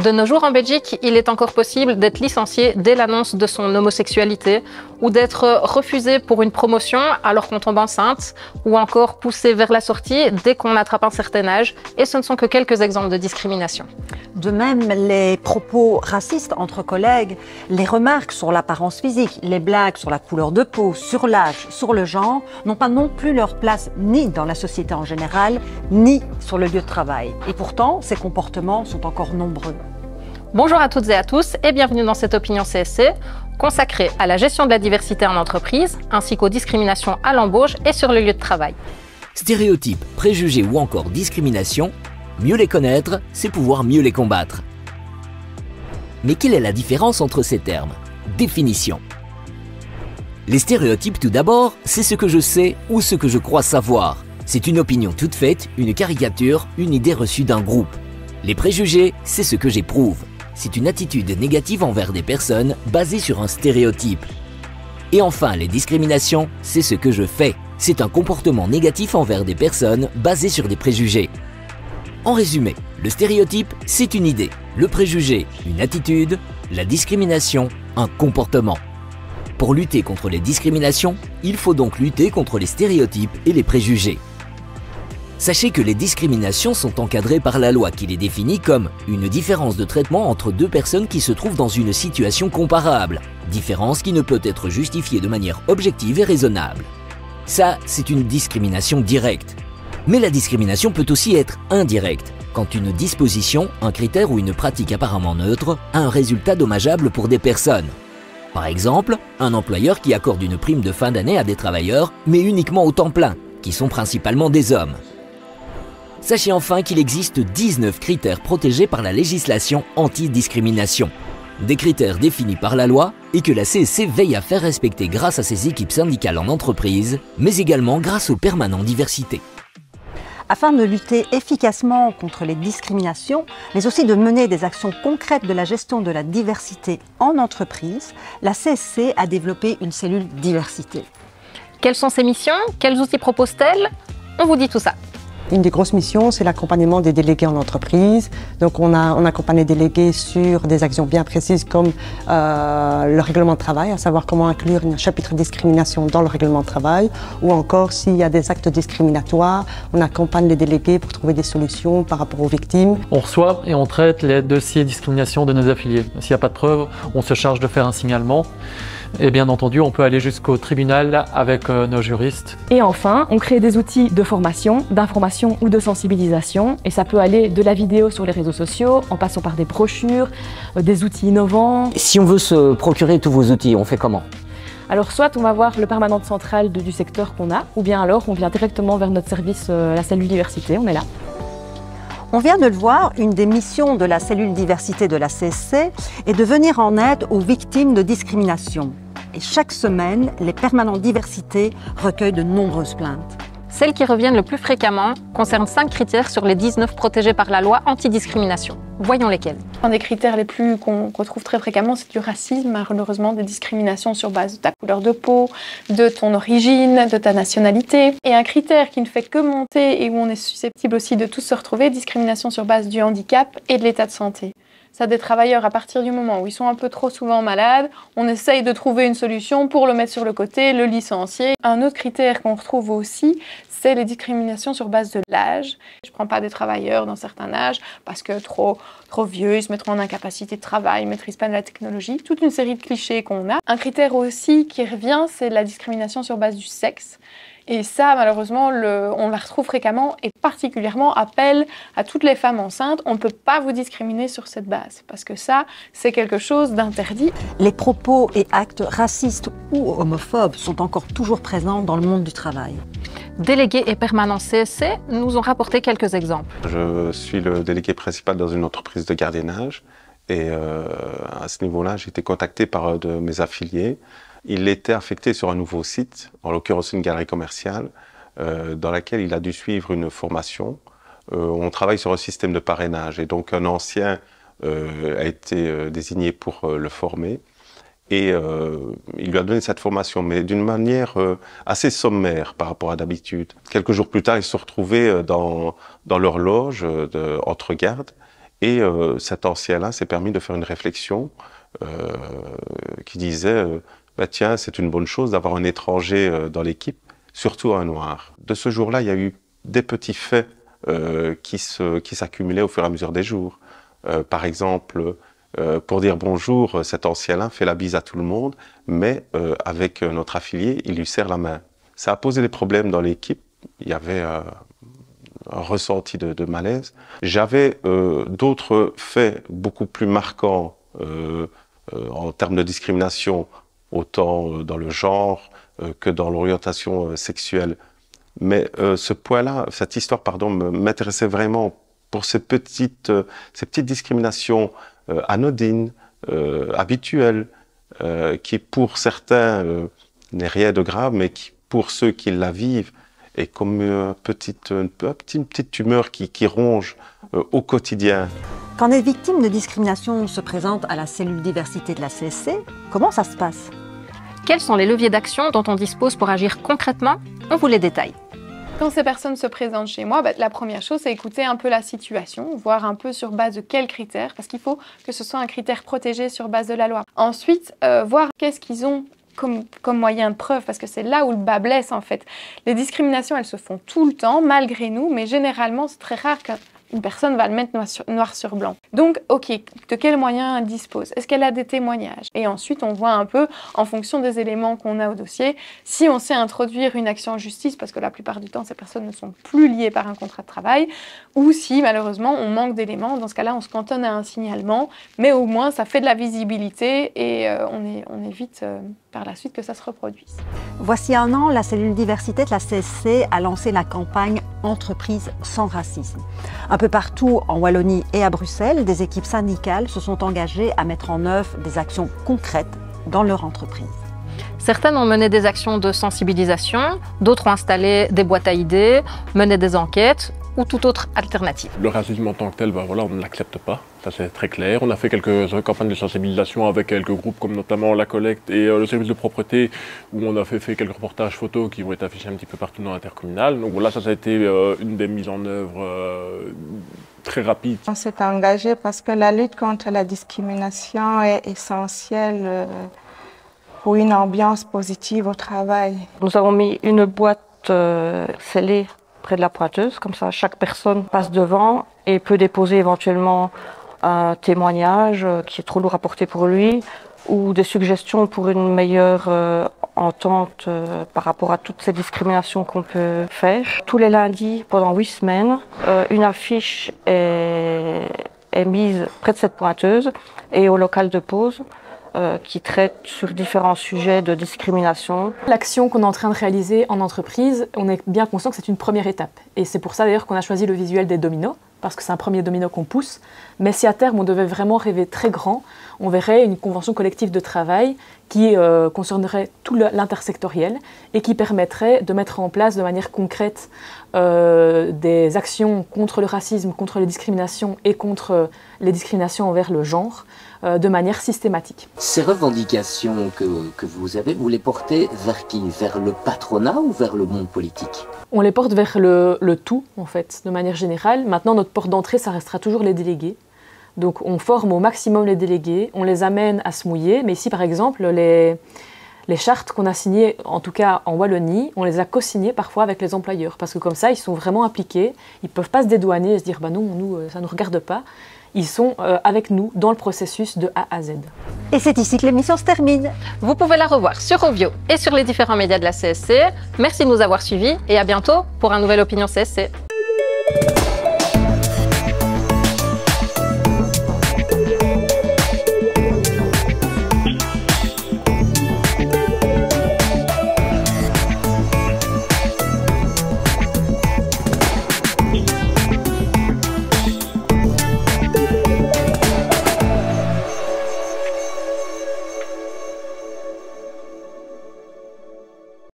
De nos jours en Belgique, il est encore possible d'être licencié dès l'annonce de son homosexualité ou d'être refusé pour une promotion alors qu'on tombe enceinte ou encore poussé vers la sortie dès qu'on attrape un certain âge. Et ce ne sont que quelques exemples de discrimination. De même, les propos racistes entre collègues, les remarques sur l'apparence physique, les blagues sur la couleur de peau, sur l'âge, sur le genre, n'ont pas non plus leur place ni dans la société en général, ni sur le lieu de travail. Et pourtant, ces comportements sont encore nombreux. Bonjour à toutes et à tous et bienvenue dans cette opinion CSC consacrée à la gestion de la diversité en entreprise ainsi qu'aux discriminations à l'embauche et sur le lieu de travail. Stéréotypes, préjugés ou encore discrimination, mieux les connaître, c'est pouvoir mieux les combattre. Mais quelle est la différence entre ces termes? Définition. Les stéréotypes tout d'abord, c'est ce que je sais ou ce que je crois savoir. C'est une opinion toute faite, une caricature, une idée reçue d'un groupe. Les préjugés, c'est ce que j'éprouve. C'est une attitude négative envers des personnes basée sur un stéréotype. Et enfin, les discriminations, c'est ce que je fais. C'est un comportement négatif envers des personnes basé sur des préjugés. En résumé, le stéréotype, c'est une idée. Le préjugé, une attitude. La discrimination, un comportement. Pour lutter contre les discriminations, il faut donc lutter contre les stéréotypes et les préjugés. Sachez que les discriminations sont encadrées par la loi qui les définit comme une différence de traitement entre deux personnes qui se trouvent dans une situation comparable, différence qui ne peut être justifiée de manière objective et raisonnable. Ça, c'est une discrimination directe. Mais la discrimination peut aussi être indirecte, quand une disposition, un critère ou une pratique apparemment neutre a un résultat dommageable pour des personnes. Par exemple, un employeur qui accorde une prime de fin d'année à des travailleurs, mais uniquement au temps plein, qui sont principalement des hommes. Sachez enfin qu'il existe 19 critères protégés par la législation anti-discrimination. Des critères définis par la loi et que la CSC veille à faire respecter grâce à ses équipes syndicales en entreprise, mais également grâce au permanent diversité. Afin de lutter efficacement contre les discriminations, mais aussi de mener des actions concrètes de la gestion de la diversité en entreprise, la CSC a développé une cellule diversité. Quelles sont ses missions? Quels outils propose-t-elle? On vous dit tout ça. Une des grosses missions, c'est l'accompagnement des délégués en entreprise. Donc on accompagne les délégués sur des actions bien précises comme le règlement de travail, à savoir comment inclure un chapitre discrimination dans le règlement de travail, ou encore s'il y a des actes discriminatoires, on accompagne les délégués pour trouver des solutions par rapport aux victimes. On reçoit et on traite les dossiers discrimination de nos affiliés. S'il n'y a pas de preuve, on se charge de faire un signalement. Et bien entendu, on peut aller jusqu'au tribunal avec nos juristes. Et enfin, on crée des outils de formation, d'information ou de sensibilisation. Et ça peut aller de la vidéo sur les réseaux sociaux, en passant par des brochures, des outils innovants. Si on veut se procurer tous vos outils, on fait comment? Alors soit on va voir le permanent central du secteur qu'on a, ou bien alors on vient directement vers notre service, la cellule diversité, on est là. On vient de le voir, une des missions de la cellule diversité de la CSC est de venir en aide aux victimes de discrimination. Et chaque semaine, les permanents diversité recueillent de nombreuses plaintes. Celles qui reviennent le plus fréquemment concernent 5 critères sur les 19 protégés par la loi anti-discrimination. Voyons lesquels. Un des critères les plus qu'on retrouve très fréquemment, c'est du racisme, malheureusement des discriminations sur base de ta couleur de peau, de ton origine, de ta nationalité. Et un critère qui ne fait que monter et où on est susceptible aussi de tous se retrouver, discrimination sur base du handicap et de l'état de santé. Ça, des travailleurs, à partir du moment où ils sont un peu trop souvent malades, on essaye de trouver une solution pour le mettre sur le côté, le licencier. Un autre critère qu'on retrouve aussi, c'est les discriminations sur base de l'âge. Je ne prends pas des travailleurs d'un certain âge parce que trop vieux, ils se mettront en incapacité de travail, ils ne maîtrisent pas de la technologie. Toute une série de clichés qu'on a. Un critère aussi qui revient, c'est la discrimination sur base du sexe. Et ça, malheureusement, on la retrouve fréquemment et particulièrement appel à toutes les femmes enceintes. On ne peut pas vous discriminer sur cette base parce que ça, c'est quelque chose d'interdit. Les propos et actes racistes ou homophobes sont encore toujours présents dans le monde du travail. Délégués et permanents CSC nous ont rapporté quelques exemples. Je suis le délégué principal dans une entreprise de gardiennage et à ce niveau-là, j'ai été contacté par de mes affiliés. Il était affecté sur un nouveau site, en l'occurrence une galerie commerciale, dans laquelle il a dû suivre une formation. On travaille sur un système de parrainage et donc un ancien a été désigné pour le former. Et il lui a donné cette formation, mais d'une manière assez sommaire par rapport à d'habitude. Quelques jours plus tard, ils se retrouvaient dans leur loge entre gardes Et cet ancien-là s'est permis de faire une réflexion qui disait bah, tiens, c'est une bonne chose d'avoir un étranger dans l'équipe, surtout un noir. De ce jour-là, il y a eu des petits faits qui s'accumulaient au fur et à mesure des jours. Par exemple, pour dire bonjour, cet ancien-là fait la bise à tout le monde, mais avec notre affilié, il lui serre la main. Ça a posé des problèmes dans l'équipe. Il y avait un ressenti de malaise. J'avais d'autres faits beaucoup plus marquants en termes de discrimination, autant dans le genre que dans l'orientation sexuelle. Mais ce point-là, cette histoire, pardon, m'intéressait vraiment pour ces petites discriminations anodines, habituelles, qui pour certains n'est rien de grave, mais qui pour ceux qui la vivent est comme une petite tumeur qui ronge au quotidien. Quand des victimes de discrimination se présentent à la cellule diversité de la CSC, comment ça se passe? Quels sont les leviers d'action dont on dispose pour agir concrètement? On vous les détaille. Quand ces personnes se présentent chez moi, la première chose, c'est écouter un peu la situation, voir un peu sur base de quels critères, parce qu'il faut que ce soit un critère protégé sur base de la loi. Ensuite, voir qu'est-ce qu'ils ont comme moyen de preuve, parce que c'est là où le bas blesse en fait. Les discriminations, elles se font tout le temps, malgré nous, mais généralement, c'est très rare qu'une personne va le mettre noir sur blanc. Donc, ok, de quels moyens elle dispose? Est-ce qu'elle a des témoignages? Et ensuite, on voit un peu, en fonction des éléments qu'on a au dossier, si on sait introduire une action en justice, parce que la plupart du temps, ces personnes ne sont plus liées par un contrat de travail, ou si, malheureusement, on manque d'éléments. Dans ce cas-là, on se cantonne à un signalement, mais au moins, ça fait de la visibilité et on évite par la suite que ça se reproduise. Voici un an, la cellule diversité de la CSC a lancé la campagne Entreprises sans racisme. Un peu partout en Wallonie et à Bruxelles, des équipes syndicales se sont engagées à mettre en œuvre des actions concrètes dans leur entreprise. Certaines ont mené des actions de sensibilisation, d'autres ont installé des boîtes à idées, mené des enquêtes ou toute autre alternative. Le racisme en tant que tel, voilà, on ne l'accepte pas, ça c'est très clair. On a fait quelques campagnes de sensibilisation avec quelques groupes comme notamment La Collecte et le service de propreté où on a fait quelques reportages photos qui vont être affichés un petit peu partout dans l'intercommunal. Donc voilà, ça a été une des mises en œuvre très rapide. On s'est engagé parce que la lutte contre la discrimination est essentielle pour une ambiance positive au travail. Nous avons mis une boîte scellée près de la pointeuse, comme ça chaque personne passe devant et peut déposer éventuellement un témoignage qui est trop lourd à porter pour lui ou des suggestions pour une meilleure entente par rapport à toutes ces discriminations qu'on peut faire. Tous les lundis, pendant 8 semaines, une affiche est mise près de cette pointeuse et au local de pause qui traite sur différents sujets de discrimination. L'action qu'on est en train de réaliser en entreprise, on est bien conscient que c'est une première étape. Et c'est pour ça d'ailleurs qu'on a choisi le visuel des dominos, parce que c'est un premier domino qu'on pousse. Mais si à terme on devait vraiment rêver très grand, on verrait une convention collective de travail qui concernerait tout l'intersectoriel et qui permettrait de mettre en place de manière concrète des actions contre le racisme, contre les discriminations et contre les discriminations envers le genre de manière systématique. Ces revendications que vous avez, vous les portez vers qui? Vers le patronat ou vers le monde politique? On les porte vers le tout, en fait, de manière générale. Maintenant, notre porte d'entrée, ça restera toujours les délégués. Donc, on forme au maximum les délégués, on les amène à se mouiller. Mais ici, par exemple, les chartes qu'on a signées, en tout cas en Wallonie, on les a co-signées parfois avec les employeurs. Parce que comme ça, ils sont vraiment impliqués. Ils ne peuvent pas se dédouaner et se dire « bah non, nous, ça ne nous regarde pas ». Ils sont avec nous dans le processus de A à Z. Et c'est ici que l'émission se termine. Vous pouvez la revoir sur Ovio et sur les différents médias de la CSC. Merci de nous avoir suivis et à bientôt pour un nouvel Opinion CSC.